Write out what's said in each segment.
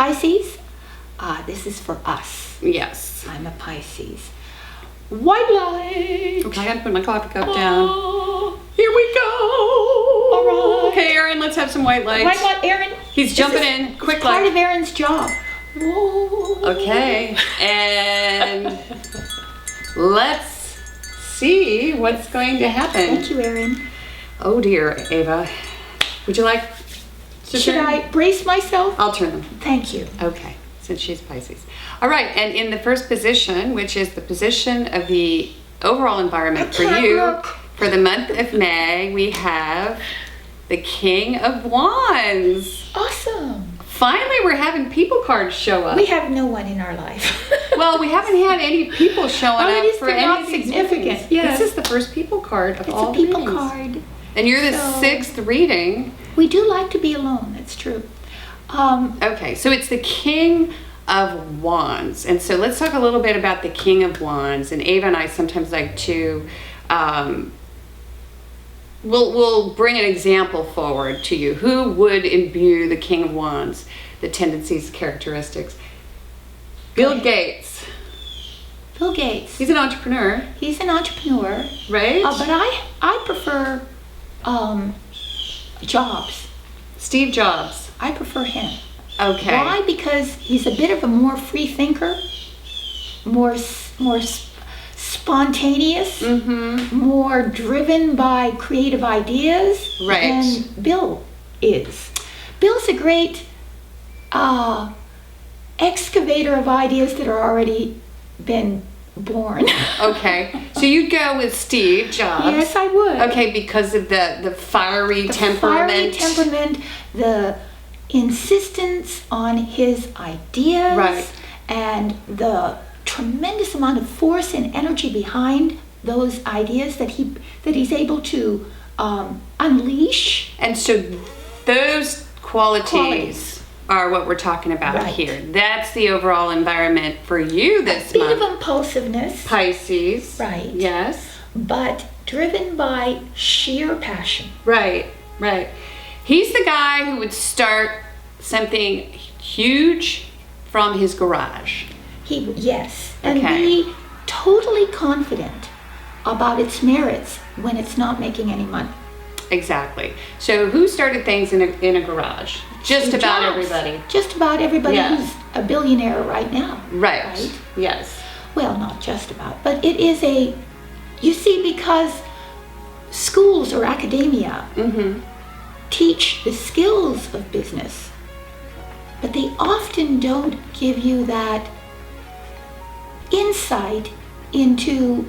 Pisces, this is for us. Yes. I'm a Pisces. White light. Okay, I gotta put my coffee cup down. Here we go. All right. Okay, Aaron, let's have some white light. White light, Aaron. He's jumping in. Quick it's part light. of Aaron's job. Whoa. Okay, and let's see what's going to happen. Thank you, Aaron. Oh dear, Ava. Would you like to Should turn? I brace myself? I'll turn them. Thank you. Okay, since she's Pisces. All right, and in the first position, which is the position of the overall environment for you Look. for the month of May, we have the King of Wands. Awesome. Finally, we're having people cards show up. We have no one in our life. Well, we haven't had any people showing Oh, up it is, for they're any not of these significant. readings. Yes. This is the first people card of It's all a people readings. card. And you're the So- 6th reading. We do like to be alone. That's true. Okay, so it's the King of Wands. And so let's talk a little bit about the King of Wands. And Ava and I sometimes like to, we'll bring an example forward to you. Who would imbue the King of Wands, the tendencies, characteristics? Bill Gates. Bill Gates. He's an entrepreneur, He's an entrepreneur. right? But I prefer Jobs. Steve Jobs. I prefer him. Okay. Why? Because he's a bit of a more free thinker, more spontaneous, more driven by creative ideas Right. than Bill is. Bill's a great excavator of ideas that are already been born. Okay. So you'd go with Steve Jobs. Yes, I would. Okay, because of the fiery The temperament. fiery temperament, the insistence on his ideas, Right. and the tremendous amount of force and energy behind those ideas that he's able to unleash. And so those qualities Qualities. are what we're talking about Right. here. That's the overall environment for you this Bit month. of impulsiveness, Pisces. Right. Yes. but driven by sheer passion. Right. Right. He's the guy who would start something huge from his garage. Yes, and Okay. be totally confident about its merits when it's not making any money. Exactly. So who started things in a garage? Just Steve about Jobs. everybody. Just about everybody Yeah. who's a billionaire right now. Right. Yes. Well, not just about, but it is you see, because schools or academia teach the skills of business, but they often don't give you that insight into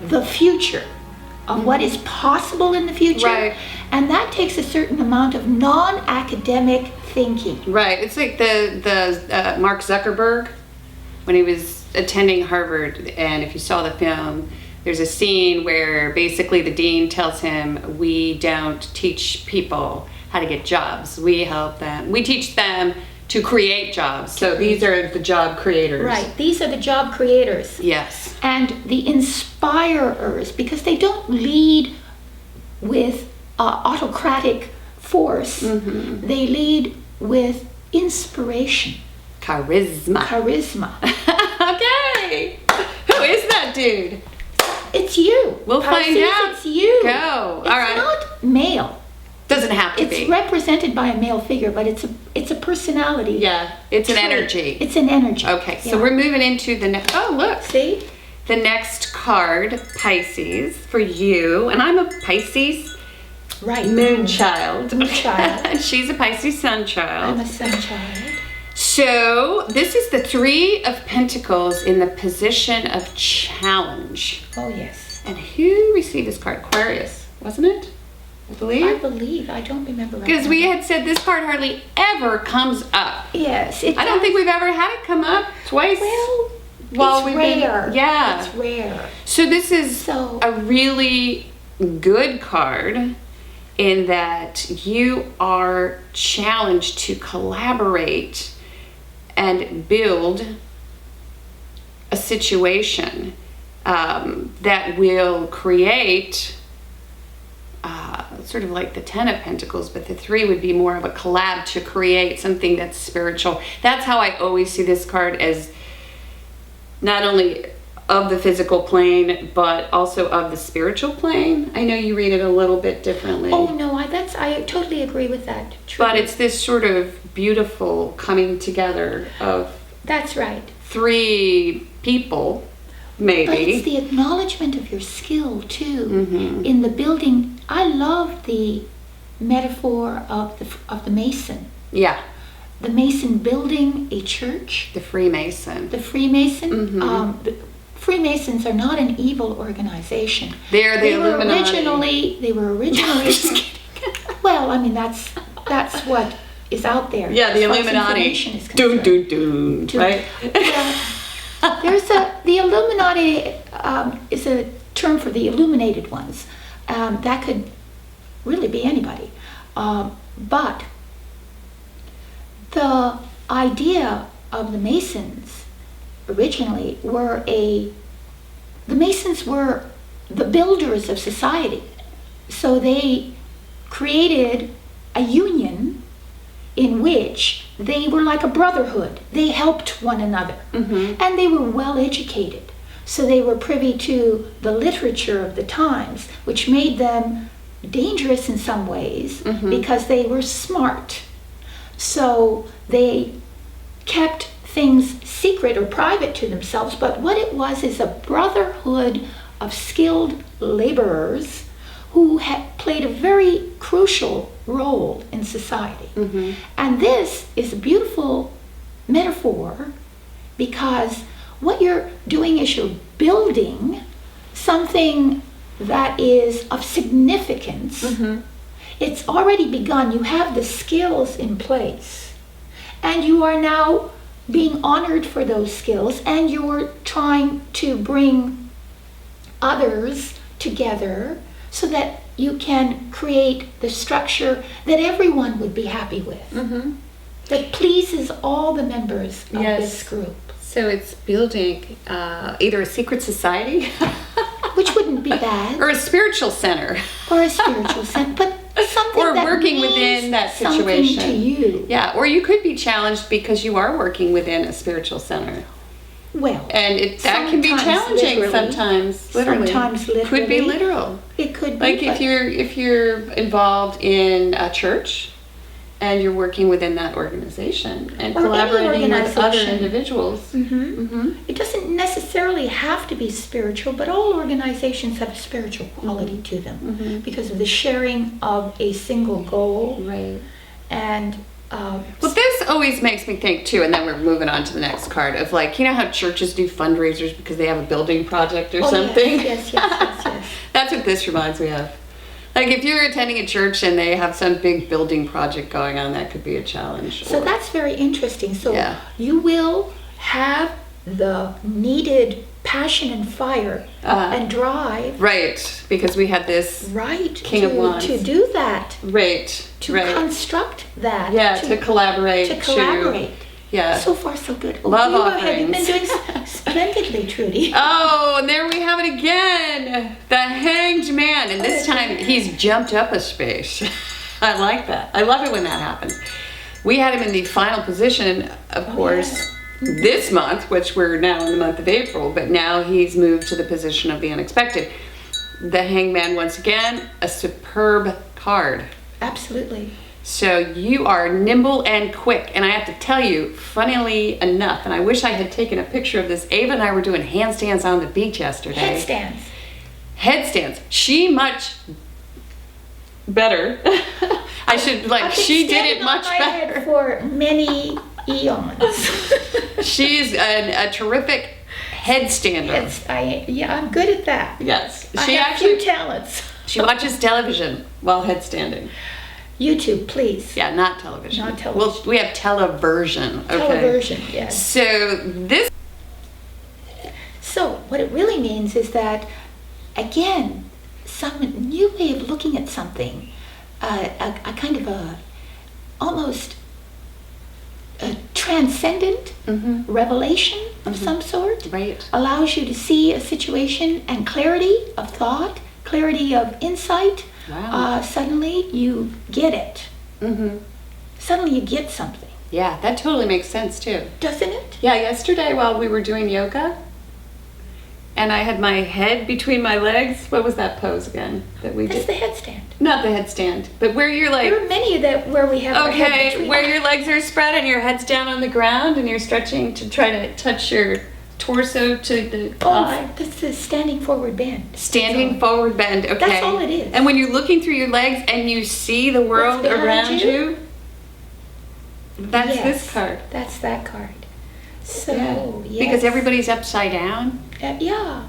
the future of what is possible in the future. Right. And that takes a certain amount of non-academic thinking. Right. It's like the Mark Zuckerberg when he was attending Harvard, and if you saw the film, there's a scene where basically the dean tells him, we don't teach people how to get jobs. We help them. We teach them to create jobs. So these are the job creators. Right. These are the job creators. Yes. And the inspirers, because they don't lead with autocratic force. They lead with inspiration, Charisma. charisma. Okay. Who is that dude? It's you. We'll find Pisces, out. It's you. Go. It's All right. not male. Doesn't have to It's be. represented by a male figure, but it's a personality. Yeah. It's an trait. energy. It's an energy. Okay. So Yeah. we're moving into the next. Oh, look. See? The next card, Pisces, for you. And I'm a Pisces Right. moon child. Moonchild. She's a Pisces sun I'm child. a sun child. So this is the Three of Pentacles in the position of challenge. Oh, yes. And who received this card? Aquarius, wasn't it? I believe. I don't remember. Right Because now. we had said this card hardly ever comes up. Yes. I don't think we've ever had it come up twice. Well, while it's we've been- rare. yeah. It's rare. So this is So- a really good card in that you are challenged to collaborate and build a situation that will create sort of like the 10 of Pentacles, but the 3 would be more of a collab to create something that's spiritual. That's how I always see this card, as not only of the physical plane, but also of the spiritual plane. I know you read it a little bit differently. Oh no, I totally agree with that. Trudy. But it's this sort of beautiful coming together of That's right. 3 people, maybe. But it's the acknowledgement of your skill too Mm-hmm. in the building. I love the metaphor of the mason. Yeah, The mason building a church. the Freemason. The Freemason. Mhm. The Freemasons are not an evil organization. They're the Illuminati. They were originally. Just kidding. Well, I mean that's what is out there. Yeah, the as far as Illuminati. information is Doom, concerned. doom, doom. Right? Well, the Illuminati is a term for the illuminated ones. That could really be anybody. But the idea of the Masons originally the Masons were the builders of society. So they created a union in which they were like a brotherhood. They helped one another. Mm-hmm. And they were well educated. So they were privy to the literature of the times, which made them dangerous in some ways Mhm. because they were smart. So they kept things secret or private to themselves, but what it was is a brotherhood of skilled laborers who had played a very crucial role in society. Mm-hmm. And this is a beautiful metaphor because what you're doing is you're building something that is of significance. Mm-hmm. It's already begun. You have the skills in place. And you are now being honored for those skills, and you're trying to bring others together so that you can create the structure that everyone would be happy with, Mm-hmm. that pleases all the members of Yes. this group. So it's building either a secret society Which wouldn't be bad, or a spiritual center. or a spiritual sense, but something Or that working means within that something situation. to you. Yeah, or you could be challenged because you are working within a spiritual center. Well, And that can be Sometimes challenging literally. sometimes. Literally. Sometimes Could be literally. literal. it could be. Like but if you're involved in a church and you're working within that organization and Or any collaborating with other organization. individuals. Mhm. Mm-hmm. It doesn't necessarily have to be spiritual, but all organizations have a spiritual quality to them Mhm. because of the sharing of a single goal. Right. And Well, this always makes me think too, and then we're moving on to the next card of like, you know how churches do fundraisers because they have a building project or oh, something? Yes, yes. That's what this reminds me of. Like if you're attending a church and they have some big building project going on, that could be a challenge. So Or- that's very interesting. So Yeah. you will have the needed passion and fire and drive, right, because we had this right, King of Wands. to do that, right, to right. construct that, Yeah, to collaborate. to collaborate. Yeah. So far, so good. Love you have been offerings. doing splendidly, Trudy. Oh, and there we have it again. The Hanged Man. And this time he's jumped up a space. I like that. I love it when that happens. We had him in the final position, of course, this month, which we're now in the month of April, but now he's moved to the position of the unexpected. The Hanged Man, once again, a superb card. Absolutely. So you are nimble and quick. And I have to tell you, funnily enough, and I wish I had taken a picture of this, Ava and I were doing handstands on the beach yesterday. Headstands. Headstands. She much better. I should, like, I've been she did standing it on much my head better. for many eons. She's a terrific headstander. I'm good at that. Yes. I She have actually, few talents. she watches television while headstanding. YouTube, please. Yeah, not television. Not television. Well, we have televersion. Okay. Televersion, yes. So this. So what it really means is that, again, some new way of looking at something, a kind of almost a transcendent Mhm. revelation of some sort, Right. allows you to see a situation and clarity of thought, clarity of insight, Wow. Suddenly you get it. Mm-hmm. Suddenly you get something. Yeah, that totally makes sense too. Doesn't it? Yeah, yesterday while we were doing yoga, and I had my head between my legs. What was that pose again that we That's did? the headstand. Not the headstand, but where you're like, There are many that where we have our head okay, between where our- your legs are spread and your head's down on the ground and you're stretching to try to touch your torso to the thigh. Oh, that's the standing forward bend. Standing forward bend, okay. That's all it is. And when you're looking through your legs and you see the world behind around you? you, that's Yes, this card. That's that card. So, Yeah. yes. Because everybody's upside down. Yeah.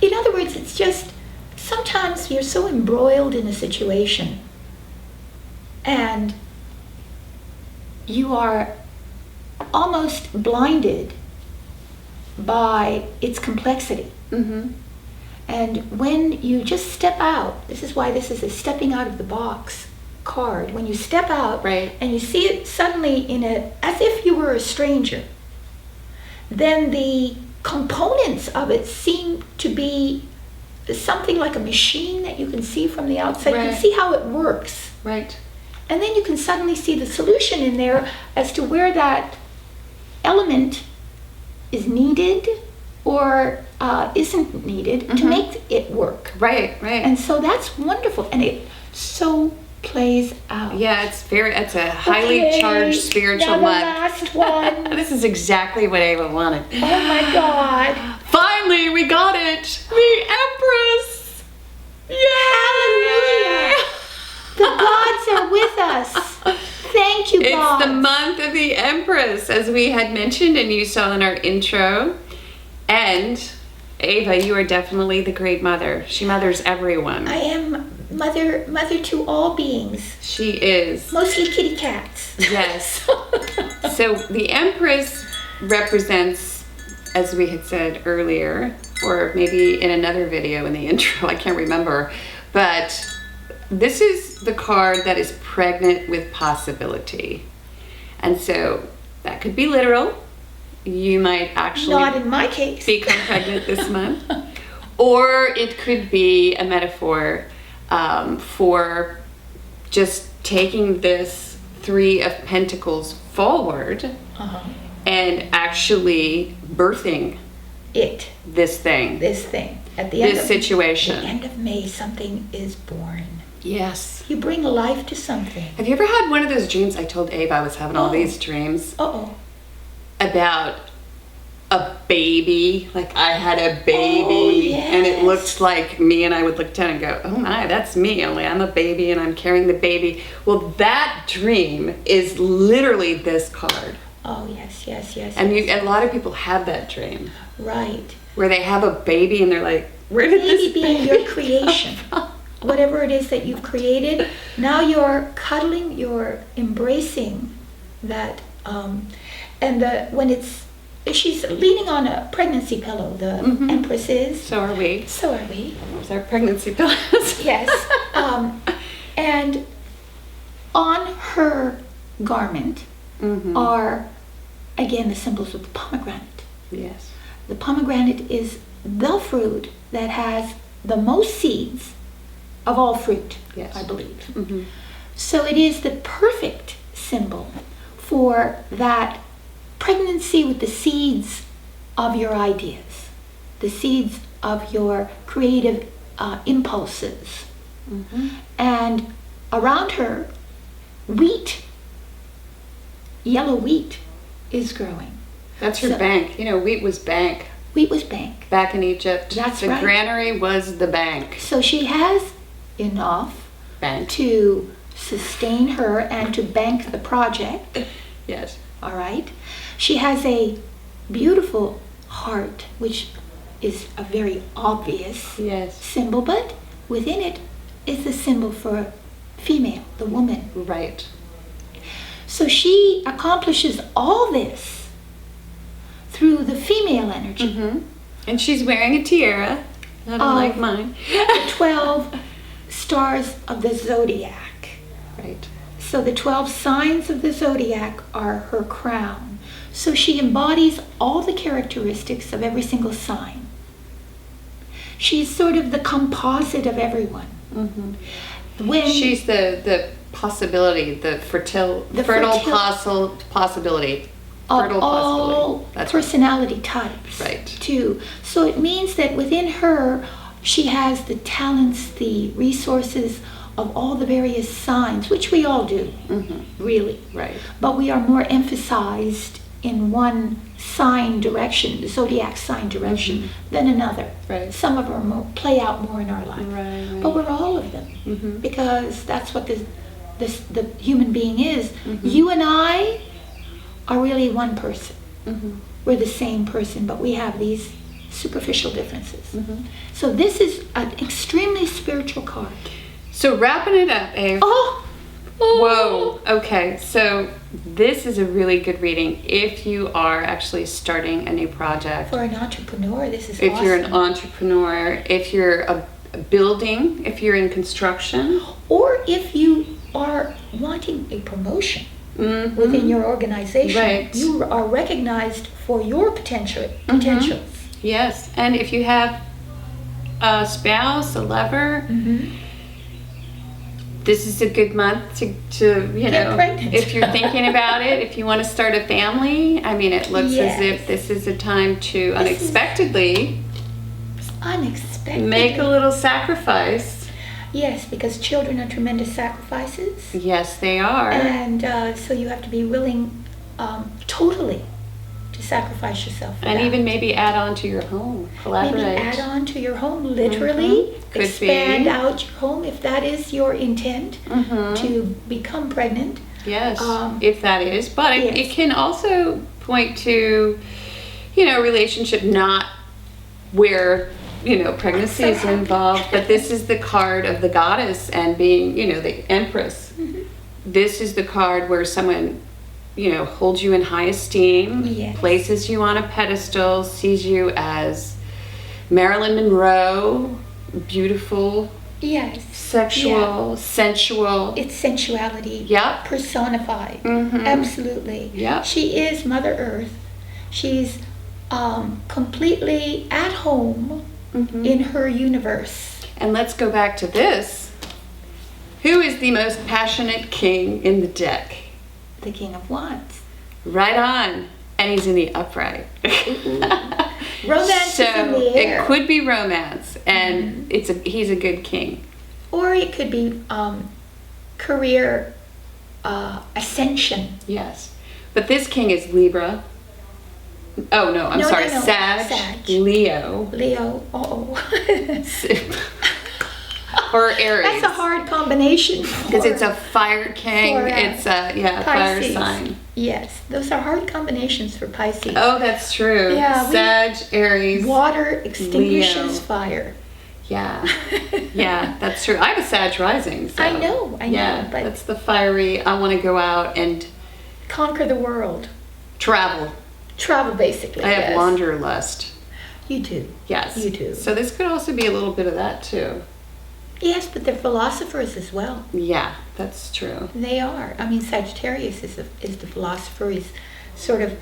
In other words, it's just sometimes you're so embroiled in a situation and you are almost blinded by its complexity. Mm-hmm. And when you just step out, this is why this is a stepping out of the box card. When you step out Right. and you see it suddenly as if you were a stranger, then the components of it seem to be something like a machine that you can see from the outside. You Right. can see how it works. Right. And then you can suddenly see the solution in there as to where that element is needed or isn't needed to make it work. Right, right. And so that's wonderful. And it so plays out. Yeah, it's a highly Okay, charged spiritual now the month. last one. This is exactly what Ava wanted. Oh my God. Finally, we got it! The Empress! Yay! Hallelujah. The gods are with us. Thank you, God. It's the month of the Empress, as we had mentioned and you saw in our intro. And Ava, you are definitely the great mother. She mothers everyone. I am mother to all beings, She is. mostly kitty cats. Yes. So the Empress represents, as we had said earlier, or maybe in another video in the intro, I can't remember, but this is the card that is pregnant with possibility. And so that could be literal. You might actually Not in my case. become pregnant this month. Or it could be a metaphor for just taking this Three of Pentacles forward Uh-huh. and actually birthing It, this thing, this thing. At the end this of situation. the end of May, something is born. Yes. You bring life to something. Have you ever had one of those dreams? I told Ava I was having all Oh. these dreams Uh-oh. about a baby. Like I had a baby Oh, and it yes. looked like me, and I would look down and go, oh my, that's me, only I'm a baby and I'm carrying the baby. Well, that dream is literally this card. Oh, yes. And a lot of people have that dream Right. where they have a baby and they're like, where did Baby this being baby your come creation. from? Whatever it is that you've created, now you're cuddling, you're embracing that. And she's leaning on a pregnancy pillow, the Empress is. So are we. So are we. It's our pregnancy pillows. Yes. And on her garment are, again, the symbols of the pomegranate. Yes. The pomegranate is the fruit that has the most seeds of all fruit, Yes. I believe. Mm-hmm. So it is the perfect symbol for that pregnancy with the seeds of your ideas, the seeds of your creative impulses. Mm-hmm. And around her, wheat, yellow wheat, is growing. That's her So- bank. You know, wheat was bank Wheat was bank. back in Egypt. That's the right. granary was the bank. So she has enough Bank. to sustain her and to bank the project. Yes. All right. She has a beautiful heart, which is a very obvious Yes. symbol, but within it is the symbol for a female, the woman. Right. So she accomplishes all this through the female energy. Mm-hmm. And she's wearing a tiara, not unlike mine. The 12 stars of the zodiac. Right. So the 12 signs of the zodiac are her crown. So she embodies all the characteristics of every single sign. She's sort of the composite of everyone. Mm-hmm. When She's the possibility, the fertile possibility. of Fertile all possibility. That's right. personality types, Right. too. So it means that within her, she has the talents, the resources of all the various signs, which we all do, really. Right. But we are more emphasized in one sign direction, the zodiac sign direction, than another. Right. Some of them play out more in our life. Right. But we're all of them, because that's what the human being is. You and I are really one person. We're the same person, but we have these superficial differences. So this is an extremely spiritual card. So wrapping it up, Ave. Oh! Whoa. Okay. So this is a really good reading if you are actually starting a new project. For an entrepreneur, this is If awesome. you're an entrepreneur, if you're a building, if you're in construction. Or if you are wanting a promotion within your organization, Right. you are recognized for your potentials. Yes. And if you have a spouse, a lover, this is a good month to you Get know, pregnant. if you're thinking about it, if you want to start a family. I mean, it looks as if this is a time to unexpectedly Unexpected. make a little sacrifice. Yes, because children are tremendous sacrifices. Yes, they are. And so you have to be willing totally to sacrifice yourself. For And that. even maybe add on to your home. Collaborate. Maybe add on to your home, literally. Could expand be. out your home if that is your intent to become pregnant. Yes, if that is. But it yes. can also point to, you know, relationship not where, you know, pregnancy is involved, but this is the card of the goddess and being, you know, the Empress. This is the card where someone, you know, holds you in high esteem, Yes. places you on a pedestal, sees you as Marilyn Monroe, beautiful, Yes. sexual, sensual. It's sensuality. Yep. Personified. Absolutely. Yep. She is Mother Earth. She's completely at home in her universe. And let's go back to this. Who is the most passionate king in the deck? The King of Wands. Right on. And he's in the upright. Romance So is in the air. it could be romance, and he's a good king. Or it could be career ascension. Yes. But this king is Libra. Oh no, I'm sorry, no. Sag, Sag. Leo, Leo. Uh-oh. or Aries. That's a hard combination. Because it's a fire king. for, It's a fire Pisces. sign. Yes, those are hard combinations for Pisces. Oh, that's true. Yeah, Sag, Aries. Water extinguishes Leo. fire. Yeah, yeah, that's true. I have a Sag rising. So, I know, yeah, but that's the fiery. I want to go out and conquer the world. travel. Travel, basically. I have yes. wanderlust. You do. Yes, You do. So this could also be a little bit of that too. Yes, but they're philosophers as well. Yeah, that's true. They are. I mean, Sagittarius is the philosopher. He's sort of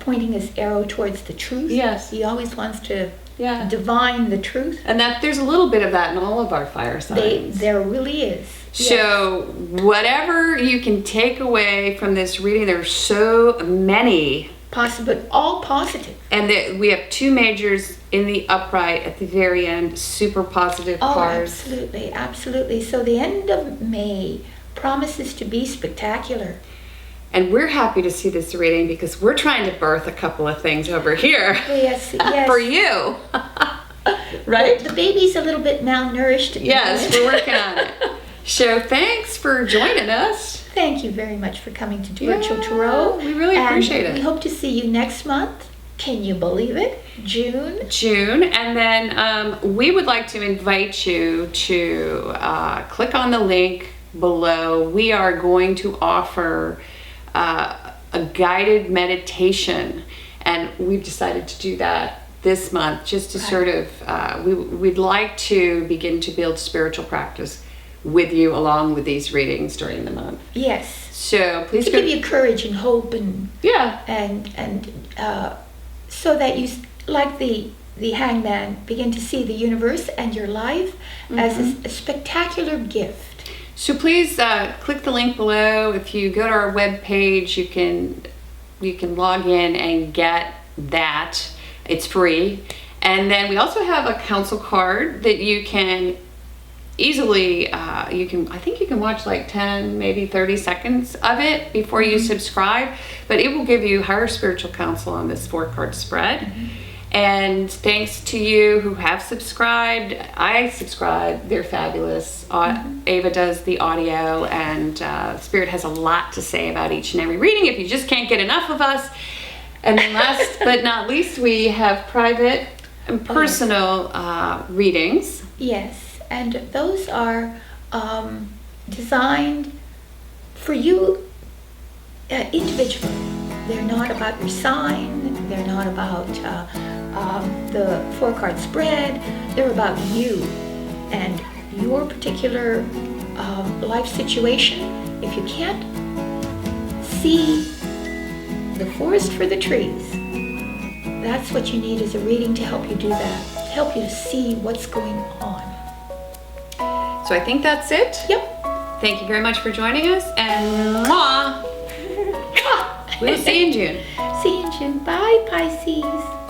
pointing his arrow towards the truth. Yes. He always wants to Yeah. divine the truth. And that there's a little bit of that in all of our fire signs. There really is. So whatever you can take away from this reading, there's so many. Possible, all positive. And we have two majors in the upright at the very end, super positive Oh, cards. absolutely, absolutely. So the end of May promises to be spectacular. And we're happy to see this reading because we're trying to birth a couple of things over here Yes, yes. for you. Right? The baby's a little bit malnourished. At the Yes, moment. we're working on it. So thanks for joining us. Thank you very much for coming to Virtual Tarot. We really appreciate it. We hope to see you next month. Can you believe it? June. And then we would like to invite you to click on the link below. We are going to offer a guided meditation, and we've decided to do that this month just to sort of we'd like to begin to build spiritual practice with you along with these readings during the month. Yes. So please To go. give you courage and hope and Yeah. so that you, like the hangman, begin to see the universe and your life as a spectacular gift. So please click the link below. If you go to our webpage, you can log in and get that. It's free. And then we also have a counsel card that you can easily, I think you can watch like 10, maybe 30 seconds of it before you subscribe, but it will give you higher spiritual counsel on this 4-card spread. And thanks to you who have subscribed. I subscribe. They're fabulous. Ava does the audio, and Spirit has a lot to say about each and every reading if you just can't get enough of us. And then last but not least, we have private and personal readings. Yes, and those are designed for you individually. They're not about your sign. They're not about the 4-card spread. They're about you and your particular life situation. If you can't see the forest for the trees, that's what you need, is a reading to help you do that, to help you to see what's going on. So I think that's it. Yep. Thank you very much for joining us, and mwah! We'll see you in June. See you in June. Bye, Pisces.